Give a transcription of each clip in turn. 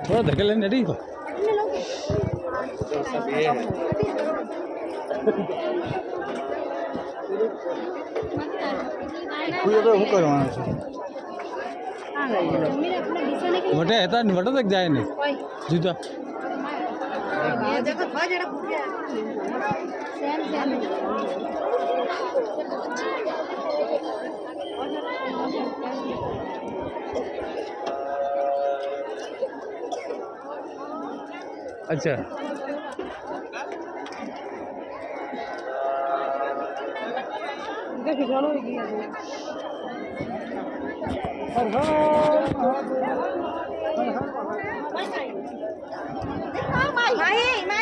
थोड़ा धक्के लेने ठीक हो શું કરવાનું છે વટે હતા ને વટે તક જાય ને જુદા अच्छा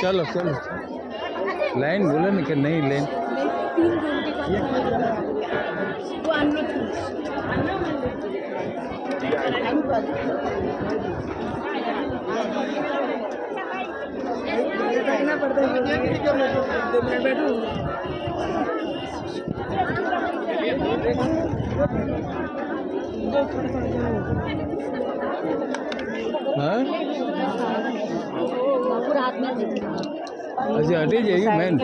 चलो चलो लाइन बोले ना कि नहीं लाइन अच्छा हटी जाएगी मैन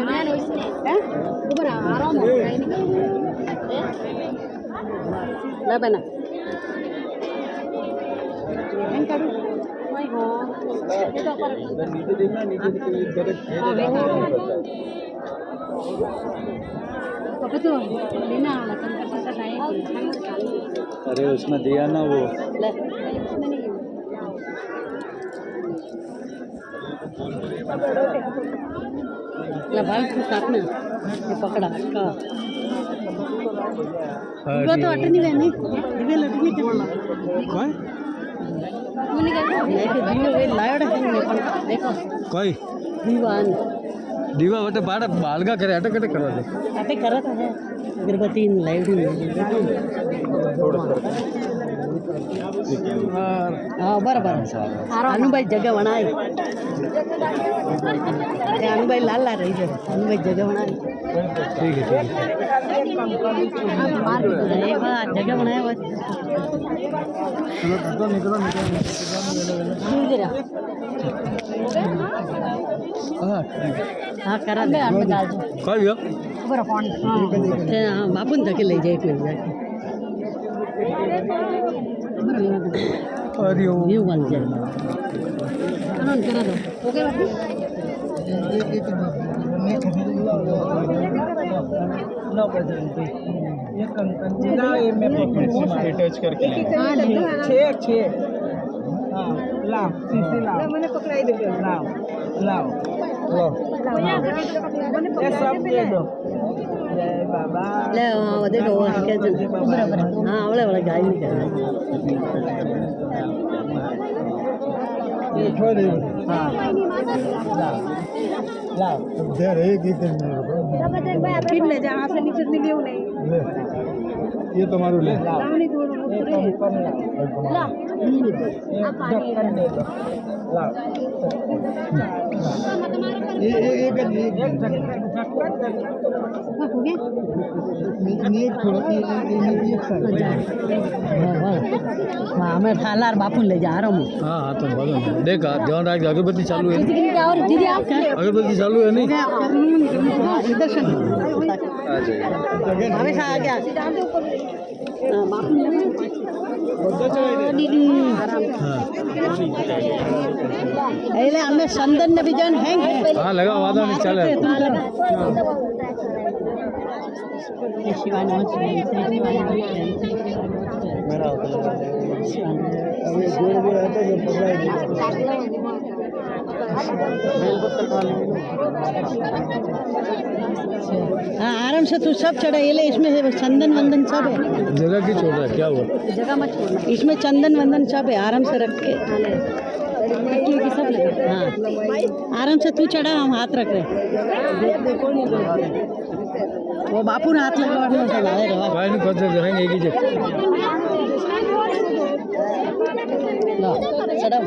अरे उसमें दिया ना वो पकड़ा तो अटनी नहीं दिवे लटनी कौन देखो कोई दीवान दीवा वटे बाड़ा बालगा करे अटक अटक करवा दे अटक करत है अगरबत्ती लाइट हाँ बराबर अनुभा जगह बनाई अनुभा लाल ला रही है अनुभा जगह बनाई ठीक है जगह बनाया हाँ करा दे कोई हो बापू धके ले जाए फिर जाके अरे व्यू बन जाए करा दो ओके बापू ये कंकन जिला में अटैच करके छे हाँ लाओ सीसी लाओ मैंने पकड़ाई दे लाओ लाओ ये सब दे दो जय बाबा ले वो दे दो क्या चल हाँ वाले वाला गाय नहीं कर ये छोड़ दे हाँ लाओ लाओ दे रहे की करने फिर ले जा यहाँ से नीचे नहीं नहीं ले ये तुम्हारे ले लाओ नहीं दूर कम ला ढक्कन दे दो लाओ ये ढक्कन हो गया नीट थोड़ा ये साइड हाँ मैं थालार बापू ले जा रहा हूँ हाँ हाँ तो बोलो देखा ध्यान रख अगरबत्ती चालू है और दीदी आप अगरबत्ती चालू है नहीं इधर से आ जाइए हमेशा आ गया बापू दीदी एले हमें संदन ने भी जन है हाँ लगा वादा नहीं चल शिवानी मेरा अभी जोर भी रहता है हाँ आराम से तू सब चढ़ा ये ले इसमें चंदन वंदन सब है जगह की छोड़ रहा है क्या हुआ जगह मत छोड़ना इसमें चंदन वंदन सब है आराम से रख के की सब लगे हाँ आराम से तू चढ़ा हम हाथ रख रहे वो बापू ने हाथ लगा भाई नहीं खुद रहेंगे एक ही जगह चढ़ाओ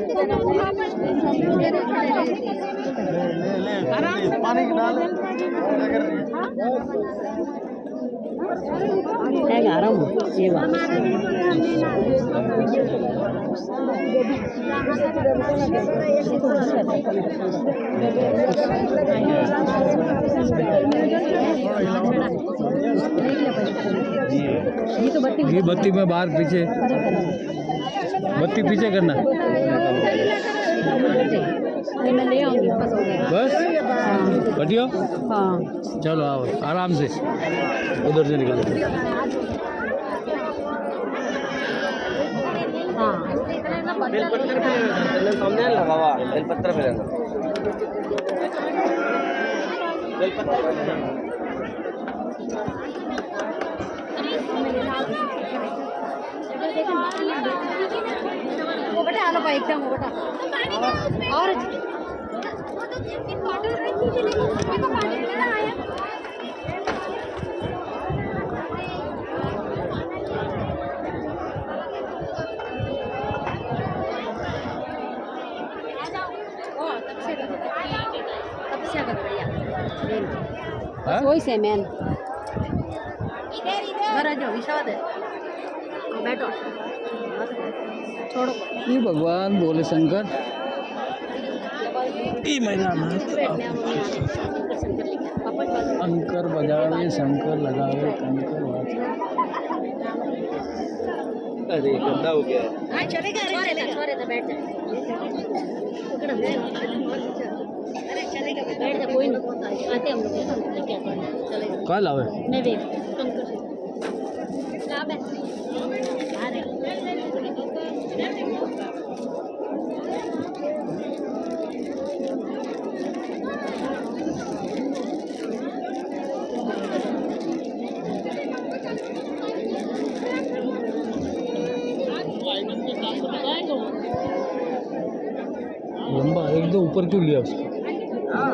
पानी डाल आराम ये बात ये बत्ती में बाहर पीछे, बत्ती पीछे करना मैं ले आऊंगी बस हो गया। बस। बटियो हाँ चलो आओ आराम से, उधर से निकलो। हाँ सामने लगा हुआ बेलपत्र पे रहना वो बेटा आलो भाई एकदम वो बेटा और हाँ? वही से मैन इधर आ जाओ विशाल है बैठो छोड़ो ये भगवान बोले शंकर ये मैदान अंकर बजावे शंकर लगावे कंकर वाचे। अरे गंदा हो गया हाँ चलेगा छोरे तो बैठ जाए अरे चलेगा बैठ जा कोई नहीं आते हम लोग लेके आते हैं चलेगा कल आवे मैं भी तुमको क्या है अरे लंबा एकदम ऊपर क्यों लिया उसको? हाँ